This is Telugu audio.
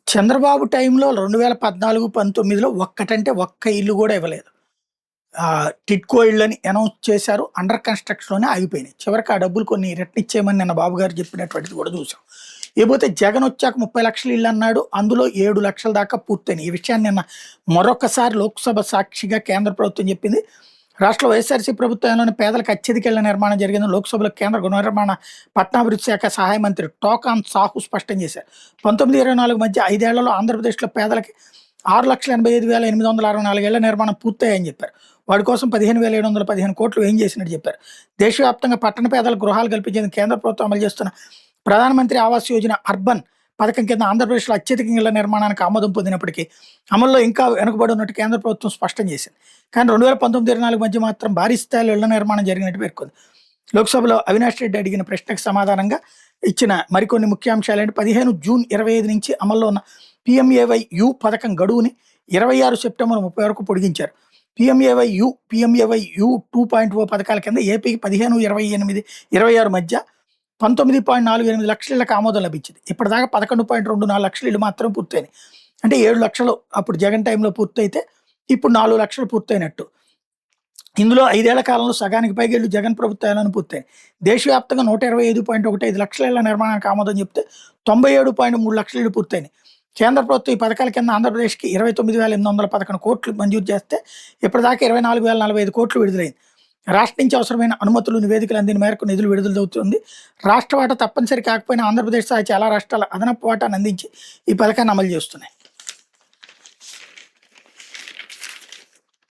చంద్రబాబు టైంలో 2014, 19లో ఒక్కటంటే ఒక్క ఇల్లు గూడా ఇవ్వలేదు. టిడ్కో ఇళ్ళని అనౌన్స్ చేశారు. అండర్ కన్‌స్ట్రక్షన్‌లోనే ఆగిపోయినాయి. చివరికి ఆ డబ్బులు కొన్ని రిటర్న్ ఇచ్చేయమని నిన్న బాబు గారు చెప్పినటువంటిది కూడా చూసాం. ఇకపోతే జగన్ వచ్చాక 30,00,000 ఇళ్ళు అన్నాడు. అందులో 7,00,000 దాకా పూర్తయినాయి. ఈ విషయాన్ని నిన్న మరొకసారి లోక్సభ సాక్షిగా కేంద్ర ప్రభుత్వం చెప్పింది. రాష్ట్రంలో వైఎస్ఆర్‌సీ ప్రభుత్వంలోని పేదలకు అత్యధిక ఇళ్ల నిర్మాణం జరిగిందని లోక్సభలో కేంద్ర గృహ నిర్మాణ పట్టణాభివృద్ధి శాఖ సహాయ మంత్రి టోకాన్ సాహు స్పష్టం చేశారు. 19, 24 మధ్య 5 ఏళ్లలో ఆంధ్రప్రదేశ్‌లో పేదలకి 6,85,864 ఇళ్ల నిర్మాణం పూర్తయ్యాయని చెప్పారు. వాడి కోసం 15,715 కోట్లు వ్యయం చేసినట్టు చెప్పారు. దేశవ్యాప్తంగా పట్టణ పేదలకు గృహాలు కల్పించేందుకు కేంద్ర ప్రభుత్వం అమలు చేస్తున్న ప్రధానమంత్రి ఆవాస్ యోజన అర్బన్ పథకం కింద ఆంధ్రప్రదేశ్లో అత్యధిక ఇళ్ల నిర్మాణానికి ఆమోదం పొందినప్పటికీ అమల్లో ఇంకా వెనుకబడి ఉన్నట్టు కేంద్ర ప్రభుత్వం స్పష్టం చేసింది. కానీ 2019, 24 మధ్య మాత్రం భారీ స్థాయిలో ఇళ్ల నిర్మాణం జరిగినట్టు పేర్కొంది. లోక్సభలో అవినాష్ రెడ్డి అడిగిన ప్రశ్నకు సమాధానంగా ఇచ్చిన మరికొన్ని ముఖ్యాంశాలు ఏంటి 15 జూన్ 25 నుంచి అమల్లో ఉన్న PMAY-U పథకం గడువుని 26 సెప్టెంబర్ 30 వరకు పొడిగించారు. PMAY-U 2.0 పథకాల కింద ఏపీకి 15, 28, 26 మధ్య 19.48 లక్షల ఇళ్లకు ఆమోదం లభించింది. ఇప్పటిదాకా 11.24 లక్షల ఇళ్ళు మాత్రం పూర్తయినాయి. అంటే 7 లక్షలు అప్పుడు జగన్ టైంలో పూర్తయితే ఇప్పుడు 4 లక్షలు పూర్తయినట్టు. ఇందులో 5 ఏళ్ల కాలంలో సగానికి పైగా ఇళ్ళు జగన్ ప్రభుత్వాలను పూర్తయినాయి. దేశవ్యాప్తంగా 125.15 లక్షల ఇళ్ల నిర్మాణానికి ఆమోదం చెప్తే 97.3 లక్షల ఇళ్ళు పూర్తయినాయి. కేంద్ర ప్రభుత్వం ఈ పథకాల కింద ఆంధ్రప్రదేశ్కి 29,811 కోట్లు మంజూరు చేస్తే ఇప్పటిదాకా 24,045 కోట్లు విడుదలైంది. రాష్ట్రం నుంచి అవసరమైన అనుమతులు, నివేదికలు అందిన మేరకు నిధులు విడుదలవుతుంది. రాష్ట్ర వాటా తప్పనిసరి కాకపోయినా ఆంధ్రప్రదేశ్ సహా చాలా రాష్ట్రాల అదనపు వాటాను అందించి ఈ పథకాన్ని అమలు చేస్తున్నాయి.